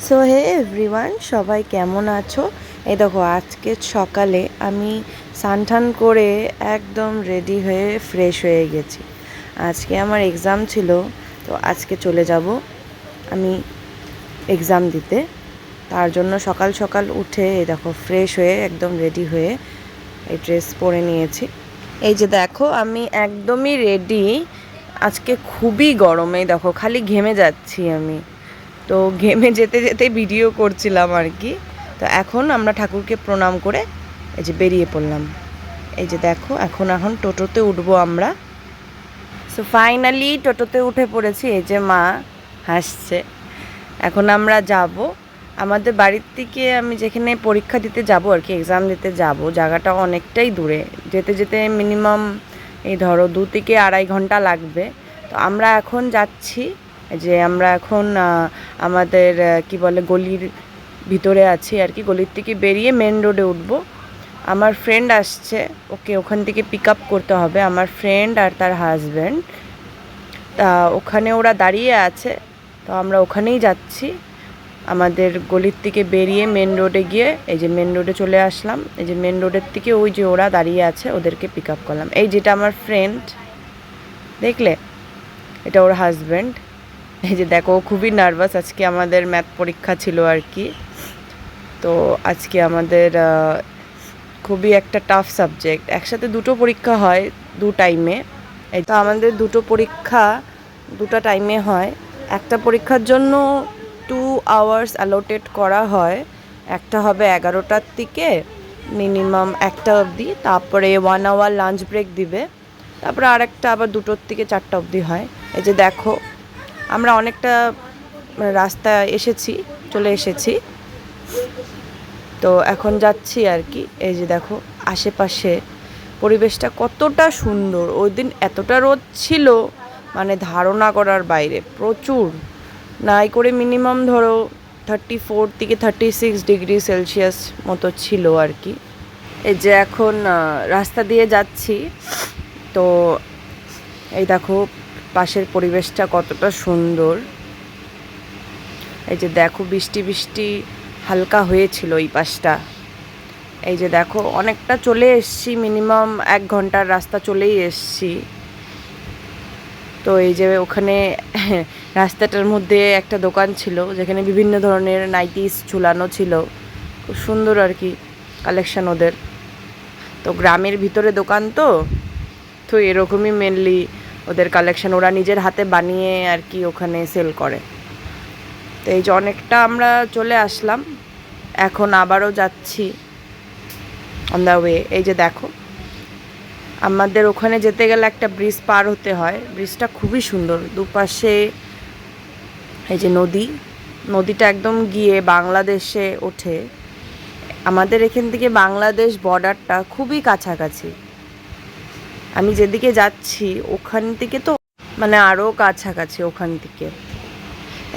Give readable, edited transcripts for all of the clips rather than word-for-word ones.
So hey everyone, সবাই কেমন আছো? এই দেখো, আজকে সকালে আমি স্নান করে একদম রেডি হয়ে ফ্রেশ হয়ে গেছি। আজকে আমার এক্সাম ছিল, তো আজকে চলে যাব আমি এক্সাম দিতে। তার জন্য সকাল সকাল উঠে এই দেখো ফ্রেশ হয়ে একদম রেডি হয়ে এই ড্রেস পরে নিয়েছি। এই যে দেখো, আমি একদমই রেডি। আজকে খুবই গরম, এই দেখো খালি ঘেমে যাচ্ছি আমি। তো ঘেমে যেতে যেতে ভিডিও করছিলাম আর কি। তো এখন আমরা ঠাকুরকে প্রণাম করে এই যে বেরিয়ে পড়লাম। এই যে দেখো, এখন টোটোতে উঠবো আমরা। সো ফাইনালি টোটোতে উঠে পড়েছি। এই যে মা হাসছে। এখন আমরা যাব আমাদের বাড়ির থেকে, আমি যেখানে পরীক্ষা দিতে যাব আর কি, এক্সাম দিতে যাব, জায়গাটা অনেকটাই দূরে। যেতে যেতে মিনিমাম এই ধরো 2 থেকে 2.5 ঘন্টা লাগবে। তো আমরা এখন যাচ্ছি, যে আমরা এখন আমাদের কি বলে গলির ভিতরে আছি আর কি। গলির থেকে বেরিয়ে মেন রোডে উঠবো। আমার ফ্রেন্ড আসছে, ওকে ওখান থেকে পিক আপ করতে হবে, আমার ফ্রেন্ড আর তার হাজব্যান্ড। তা ওখানে ওরা দাঁড়িয়ে আছে, তো আমরা ওখানেই যাচ্ছি। আমাদের গলির থেকে বেরিয়ে মেন রোডে গিয়ে এই যে মেন রোডে চলে আসলাম। এই যে মেন রোডের থেকে ওই যে ওরা দাঁড়িয়ে আছে, ওদেরকে পিক আপ করলাম। এই যেটা আমার ফ্রেন্ড, দেখলে, এটা ওর হাজব্যান্ড। এই যে দেখো, খুবই নার্ভাস। আজকে আমাদের ম্যাথ পরীক্ষা ছিল আর কি। তো আজকে আমাদের খুবই একটা টাফ সাবজেক্ট। একসাথে দুটো পরীক্ষা হয়, 2 টাইমে। এই তো আমাদের দুটো পরীক্ষা 2টা টাইমে হয়। একটা পরীক্ষার জন্য 2 আওয়ার্স অ্যালোটেড করা হয়। একটা হবে 11টার থেকে মিনিমাম 1টা অবধি, তারপরে 1 আওয়ার লাঞ্চ ব্রেক দিবে। তারপরে আরেকটা আবার 2টোর থেকে 4টা অবধি হয়। এই যে দেখো, আমরা অনেকটা রাস্তা চলে এসেছি। তো এখন যাচ্ছি আর কি। এই যে দেখো, আশেপাশে পরিবেশটা কতটা সুন্দর। ওই দিন এতটা রোদ ছিল, মানে ধারণা করার বাইরে। প্রচুর নাই করে মিনিমাম ধরো 34 থেকে 36 ডিগ্রি সেলসিয়াস মতো ছিল আর কি। এই যে এখন রাস্তা দিয়ে যাচ্ছি, তো এই দেখো পাশের পরিবেশটা কতটা সুন্দর। এই যে দেখো, বৃষ্টি বৃষ্টি হালকা হয়েছিল এই পাশটা। এই যে দেখো, অনেকটা চলে এসছি, মিনিমাম 1 ঘন্টার রাস্তা চলেই এসছি। তো এই যে ওখানে রাস্তাটার মধ্যে একটা দোকান ছিল, যেখানে বিভিন্ন ধরনের নাইটিস ঝুলানো ছিল। খুব সুন্দর আর কি কালেকশন ওদের। তো গ্রামের ভিতরে দোকান, তো তো এরকমই মেনলি ওদের কালেকশন। ওরা নিজের হাতে বানিয়ে আর কি ওখানে সেল করে। তো এই যে অনেকটা আমরা চলে আসলাম, এখন আবারও যাচ্ছি অন দ্য ওয়ে। এই যে দেখো, আমাদের ওখানে যেতে গেলে একটা ব্রিজ পার হতে হয়। ব্রিজটা খুবই সুন্দর, দুপাশে এই যে নদীটা একদম গিয়ে বাংলাদেশে ওঠে। আমাদের এখান থেকে বাংলাদেশ বর্ডারটা খুবই কাছাকাছি। আমি যেদিকে যাচ্ছি ওখান থেকে তো মানে আরও কাছাকাছি ওখান থেকে।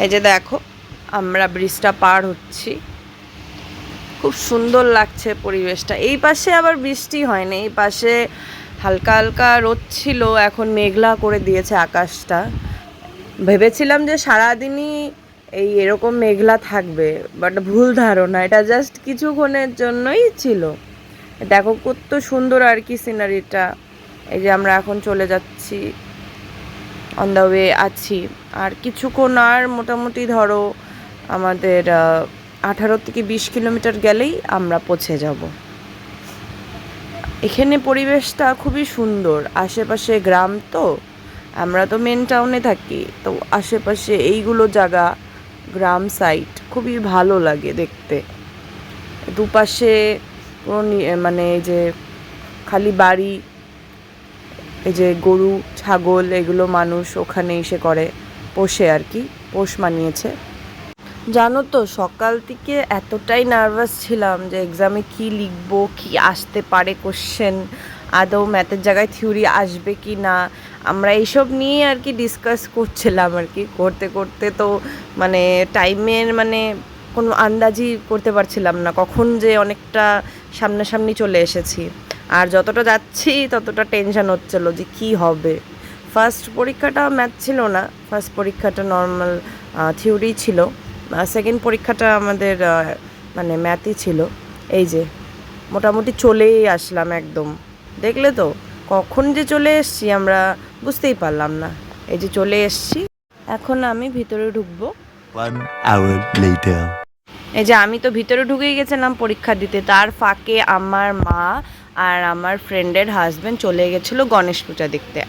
এই যে দেখো, আমরা ব্রিজটা পার হচ্ছি। খুব সুন্দর লাগছে পরিবেশটা। এই পাশে আবার বৃষ্টি হয়নি, এই পাশে হালকা হালকা রোদ ছিল, এখন মেঘলা করে দিয়েছে আকাশটা। ভেবেছিলাম যে সারাদিনই এরকম মেঘলা থাকবে, বাট ভুল ধারণা, এটা জাস্ট কিছুক্ষণের জন্যই ছিল। দেখো কত সুন্দর আর কি সিনারিটা। এই যে আমরা এখন চলে যাচ্ছি, অন দ্য ওয়ে আছি। আর কিছুক্ষণ, আর মোটামুটি ধরো আমাদের 18 থেকে 20 কিলোমিটার গেলেই আমরা পৌঁছে যাব। এখানে পরিবেশটা খুবই সুন্দর, আশেপাশে গ্রাম, তো আমরা তো মেন টাউনে থাকি, তো আশেপাশে এইগুলো জায়গা গ্রাম সাইড খুবই ভালো লাগে দেখতে। দুপাশে কোনো মানে এই যে খালি বাড়ি, এই যে গরু ছাগল এগুলো মানুষ ওখানে এসে করে, পোষে আর কি, পোষ মানিয়েছে। জানো তো, সকাল থেকে এতটাই নার্ভাস ছিলাম যে এক্সামে কি লিখবো, কি আসতে পারে কোশ্চেন, আদৌ ম্যাথের জায়গায় থিওরি আসবে কি না। আমরা এইসব নিয়ে আর কি ডিসকাস করছিলাম আর কি। করতে করতে তো মানে টাইমের মানে কোনো আন্দাজই করতে পারছিলাম না, কখন যে অনেকটা সামনাসামনি চলে এসেছি। আর যতটা যাচ্ছি ততটা টেনশন হচ্ছিলো যে কি হবে। ফার্স্ট পরীক্ষাটা ম্যাথ ছিল না, ফার্স্ট পরীক্ষাটা নর্মাল থিওরি ছিল। সেকেন্ড পরীক্ষাটা আমাদের মানে ম্যাথই ছিল। এই যে মোটামুটি চলেই আসলাম একদম, দেখলে তো কখন যে চলে এসছি আমরা বুঝতেই পারলাম না। এই যে চলে এসছি, এখন আমি ভিতরে ঢুকবো। 1 hour later. এই যে আমি তো ভিতরে ঢুকেই গেছিলাম পরীক্ষা দিতে, তার ফাঁকে আমার মা আর আমার ফ্রেন্ডের হাজব্যান্ড চলে গেছিলো গণেশ পূজা দেখতে।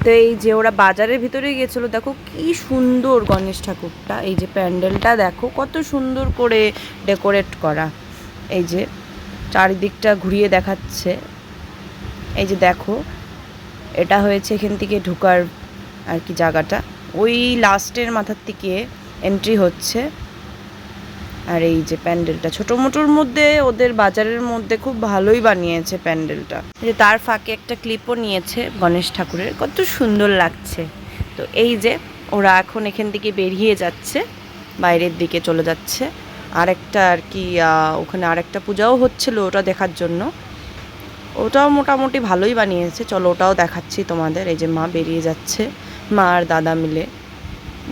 তো এই যে ওরা বাজারের ভিতরে গেছিলো, দেখো কি সুন্দর গণেশ ঠাকুরটা, এই যে প্যান্ডেলটা দেখো কত সুন্দর করে ডেকোরেট করা। এই যে চারিদিকটা ঘুরিয়ে দেখাচ্ছে, এই যে দেখো এটা হয়েছে এখান থেকে ঢোকার আর কি জায়গাটা, ওই লাস্টের মাথার থেকে এন্ট্রি হচ্ছে। আর এই যে প্যান্ডেলটা ছোটো মোটোর মধ্যে ওদের বাজারের মধ্যে খুব ভালোই বানিয়েছে প্যান্ডেলটা। যে তার ফাঁকে একটা ক্লিপও নিয়েছে গণেশ ঠাকুরের, কত সুন্দর লাগছে। তো এই যে ওরা এখন এখান থেকে বেরিয়ে যাচ্ছে, বাইরের দিকে চলে যাচ্ছে। আরেকটা আর কি ওখানে আরেকটা পূজাও হচ্ছিল, ওটা দেখার জন্য। ওটাও মোটামুটি ভালোই বানিয়েছে, চলো ওটাও দেখাচ্ছি তোমাদের। এই যে মা বেরিয়ে যাচ্ছে, মা আর দাদা মিলে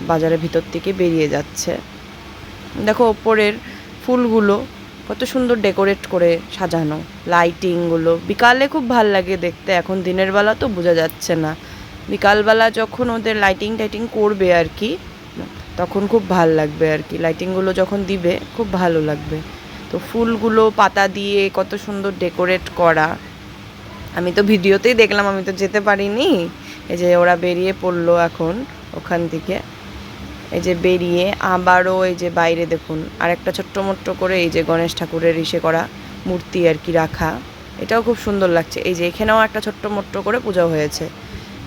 বাজারের ভিতর থেকে বেরিয়ে যাচ্ছে। দেখো ওপরের ফুলগুলো কত সুন্দর ডেকোরেট করে সাজানো, লাইটিংগুলো বিকালে খুব ভাল লাগে দেখতে। এখন দিনের বেলা তো বোঝা যাচ্ছে না, বিকালবেলা যখন ওদের লাইটিং টাইটিং করবে আর কি, তখন খুব ভাল লাগবে আর কি। লাইটিংগুলো যখন দিবে খুব ভালো লাগবে। তো ফুলগুলো পাতা দিয়ে কত সুন্দর ডেকোরেট করা, আমি তো ভিডিওতেই দেখলাম, আমি তো যেতে পারিনি। এই যে ওরা বেরিয়ে পড়লো এখন ওখান থেকে। এই যে বেরিয়ে আবারও এই যে বাইরে দেখুন আরেকটা ছোট্ট মোট্ট করে এই যে গণেশ ঠাকুরের ইসে করা মূর্তি আর কি রাখা, এটাও খুব সুন্দর লাগছে। এই যে এখানেও একটা ছোট্ট মোট্ট করে পূজা হয়েছে,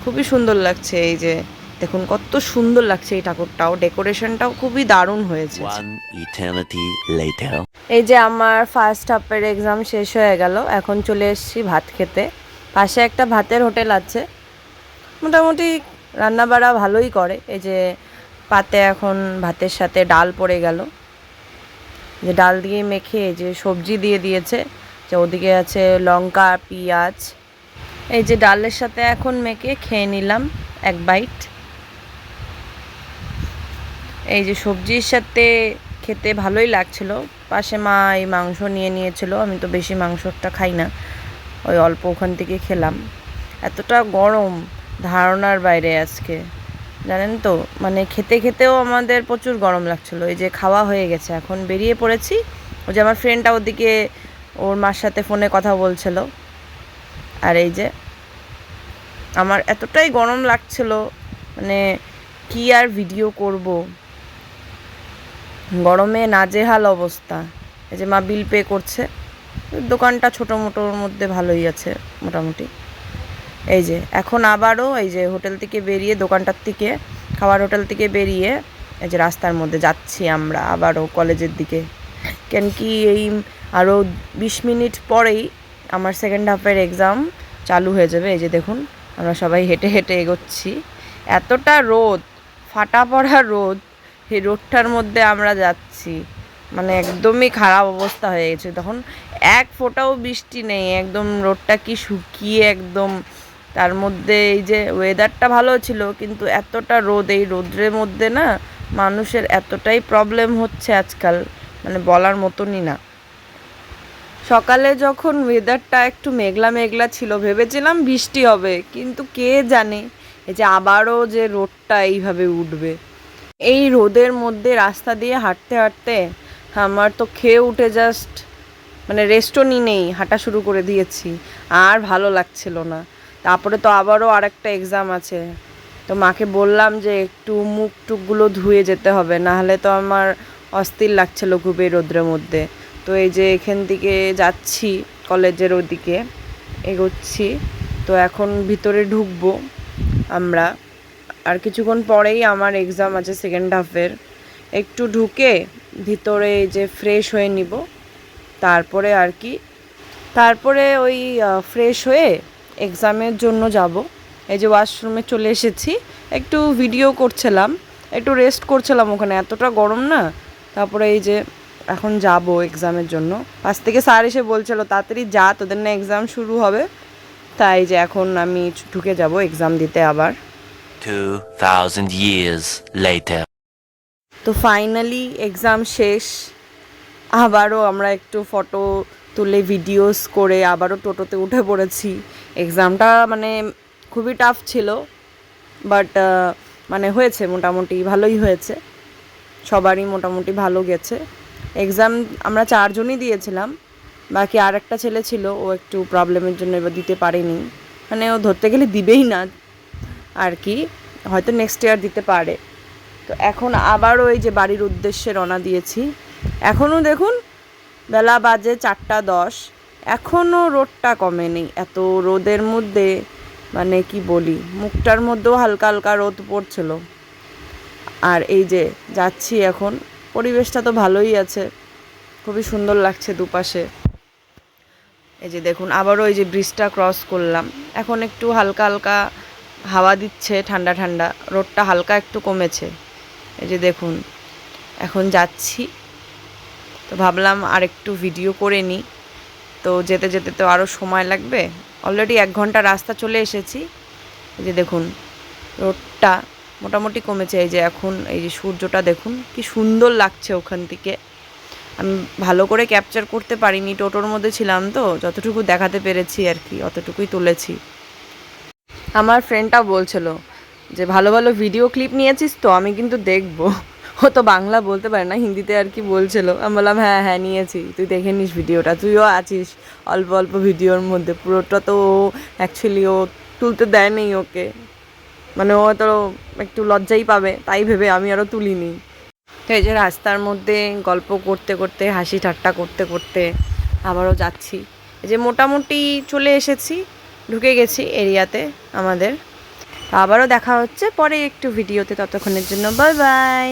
খুবই সুন্দর লাগছে। এই যে দেখুন কত সুন্দর লাগছে এই ঠাকুরটাও, ডেকোরেশনটাও খুবই দারুণ হয়েছে। 1 eternity later. এই যে আমার ফার্স্ট হাফের এক্সাম শেষ হয়ে গেল, এখন চলে এসেছি ভাত খেতে। পাশে একটা ভাতের হোটেল আছে, মোটামুটি রান্নাবাড়া ভালোই করে। এই যে পাতে এখন ভাতের সাথে ডাল পড়ে গেল, যে ডাল দিয়ে মেখে যে সবজি দিয়ে দিয়েছে, যে ওদিকে আছে লঙ্কা পেঁয়াজ। এই যে ডালের সাথে এখন মেখে খেয়ে নিলাম এক বাইট। এই যে সবজির সাথে খেতে ভালোই লাগছিল। পাশে মা এই মাংস নিয়ে নিয়েছিল, আমি তো বেশি মাংসটা খাই না, ওই অল্প ওখান থেকে খেলাম। এতটা গরম ধারণার বাইরে আজকে, জানেন তো, মানে খেতে খেতেও আমাদের প্রচুর গরম লাগছিল। এই যে খাওয়া হয়ে গেছে, এখন বেরিয়ে পড়েছি। ওই যে আমার ফ্রেন্ডটা ওদিকে ওর মার সাথে ফোনে কথা বলছিল। আর এই যে আমার এতটাই গরম লাগছিল, মানে কি আর ভিডিও করব, গরমে নাজেহাল অবস্থা। এই যে মা বিল পে করছে, দোকানটা ছোটো মোটোর মধ্যে ভালোই আছে মোটামুটি। এই যে এখন আবারও এই যে হোটেল থেকে বেরিয়ে, দোকানটার থেকে খাবার হোটেল থেকে বেরিয়ে এই যে রাস্তার মধ্যে যাচ্ছি আমরা আবারও কলেজের দিকে। কেন কি এই আরও 20 মিনিট পরেই আমার সেকেন্ড হাফের এক্সাম চালু হয়ে যাবে। এই যে দেখুন আমরা সবাই হেঁটে হেঁটে এগোচ্ছি, এতটা রোদ, ফাটা পড়া রোদ, এই রোদটার মধ্যে আমরা যাচ্ছি, মানে একদমই খারাপ অবস্থা হয়ে গেছে। তখন এক ফোঁটাও বৃষ্টি নেই, একদম রোদটা কি শুকিয়ে একদম। তার মধ্যে এই যে ওয়েদারটা ভালো ছিল, কিন্তু এতটা রোদ, এই রোদ্রের মধ্যে না মানুষের এতটাই প্রবলেম হচ্ছে আজকাল, মানে বলার মতনই না। সকালে যখন ওয়েদারটা একটু মেঘলা মেঘলা ছিল, ভেবেছিলাম বৃষ্টি হবে, কিন্তু কে জানে এই যে আবারও যে রোদটা এইভাবে উঠবে। এই রোদের মধ্যে রাস্তা দিয়ে হাঁটতে হাঁটতে আমার তো খেয়ে উঠে জাস্ট মানে রেস্টও নেই, হাঁটা শুরু করে দিয়েছি, আর ভালো লাগছিল না। তারপরে তো আবারও আরেকটা এক্সাম আছে, তো মাকে বললাম যে একটু মুখ টুকগুলো ধুয়ে যেতে হবে, নাহলে তো আমার অস্থির লাগছিল খুব এই রোদ্রের মধ্যে। তো এই যে এখান থেকে যাচ্ছি কলেজের ওদিকে এগোচ্ছি, তো এখন ভিতরে ঢুকবো আমরা। আর কিছুক্ষণ পরেই আমার এক্সাম আছে সেকেন্ড হাফের, একটু ঢুকে ভিতরে এই যে ফ্রেশ হয়ে নিব, তারপরে আর কি, তারপরে ওই ফ্রেশ হয়ে এক্সামের জন্য যাব। এই যে ওয়াশরুমে চলে এসেছি, একটু ভিডিও করছিলাম, একটু রেস্ট করছিলাম ওখানে, এতটা গরম না। তারপরে এই যে এখন যাব এক্সামের জন্য। পাশ থেকে স্যার এসে বলছিল তাড়াতাড়ি যা, তোদের না এক্সাম শুরু হবে। তাই যে এখন আমি ঢুকে যাব এক্সাম দিতে আবার। 2000 years later. তো ফাইনালি এক্সাম শেষ, আবারও আমরা একটু ফটো তুলে ভিডিওস করে আবারও টোটোতে উঠে পড়েছি। এক্সামটা মানে খুবই টাফ ছিল, বাট মানে হয়েছে, মোটামুটি ভালোই হয়েছে, সবারই মোটামুটি ভালো গেছে। এক্সাম আমরা 4 জনই দিয়েছিলাম, বাকি আর একটা ছেলে ছিল, ও একটু প্রবলেমের জন্য এবার দিতে পারেনি, মানে ও ধরতে গেলে দিবেই না আর কি, হয়তো নেক্সট ইয়ার দিতে পারে। তো এখন আবারও এই যে বাড়ির উদ্দেশ্যে রওনা দিয়েছি। এখনও দেখুন বেলা বাজে 4:10, এখনও রোদটা কমেনি। এত রোদের মধ্যে মানে কি বলি, মুখটার মধ্যেও হালকা হালকা রোদ পড়ছিল। আর এই যে যাচ্ছি এখন, পরিবেশটা তো ভালোই আছে, খুবই সুন্দর লাগছে দুপাশে। এই যে দেখুন আবারও এই যে ব্রিজটা ক্রস করলাম, এখন একটু হালকা হালকা হাওয়া দিচ্ছে, ঠান্ডা ঠান্ডা, রোদটা হালকা একটু কমেছে। এই যে দেখুন এখন যাচ্ছি, তো ভাবলাম আর একটু ভিডিও করে নিই। তো যেতে যেতে তো আরও সময় লাগবে, অলরেডি 1 ঘন্টা রাস্তা চলে এসেছি। এই যে দেখুন রোদটা মোটামুটি কমেছে। এই যে এখন এই যে সূর্যটা দেখুন কি সুন্দর লাগছে ওখান থেকে। আমি ভালো করে ক্যাপচার করতে পারিনি, টোটোর মধ্যে ছিলাম তো, যতটুকু দেখাতে পেরেছি আর কি অতটুকুই তুলেছি। আমার ফ্রেন্ডটা বলছিল যে ভালো ভালো ভিডিও ক্লিপ নিয়েছিস তো, আমি কিন্তু দেখবো। ও তো বাংলা বলতে পারে না, হিন্দিতে আর কি বলছিল। আমি বললাম হ্যাঁ হ্যাঁ নিয়েছি, তুই দেখে নিস ভিডিওটা, তুইও আছিস অল্প অল্প ভিডিওর মধ্যে। পুরোটা তো অ্যাকচুয়ালি ও তুলতে দেয়নি ওকে, মানে ও তো একটু লজ্জাই পাবে, তাই ভেবে আমি আরও তুলিনি। তো এই যে রাস্তার মধ্যে গল্প করতে করতে, হাসি ঠাট্টা করতে করতে আবারও যাচ্ছি। এই যে মোটামুটি চলে এসেছি, ঢুকে গেছি এরিয়াতে আমাদের। আবারও দেখা হচ্ছে পরে একটু ভিডিওতে, ততক্ষণের জন্য বাই বাই।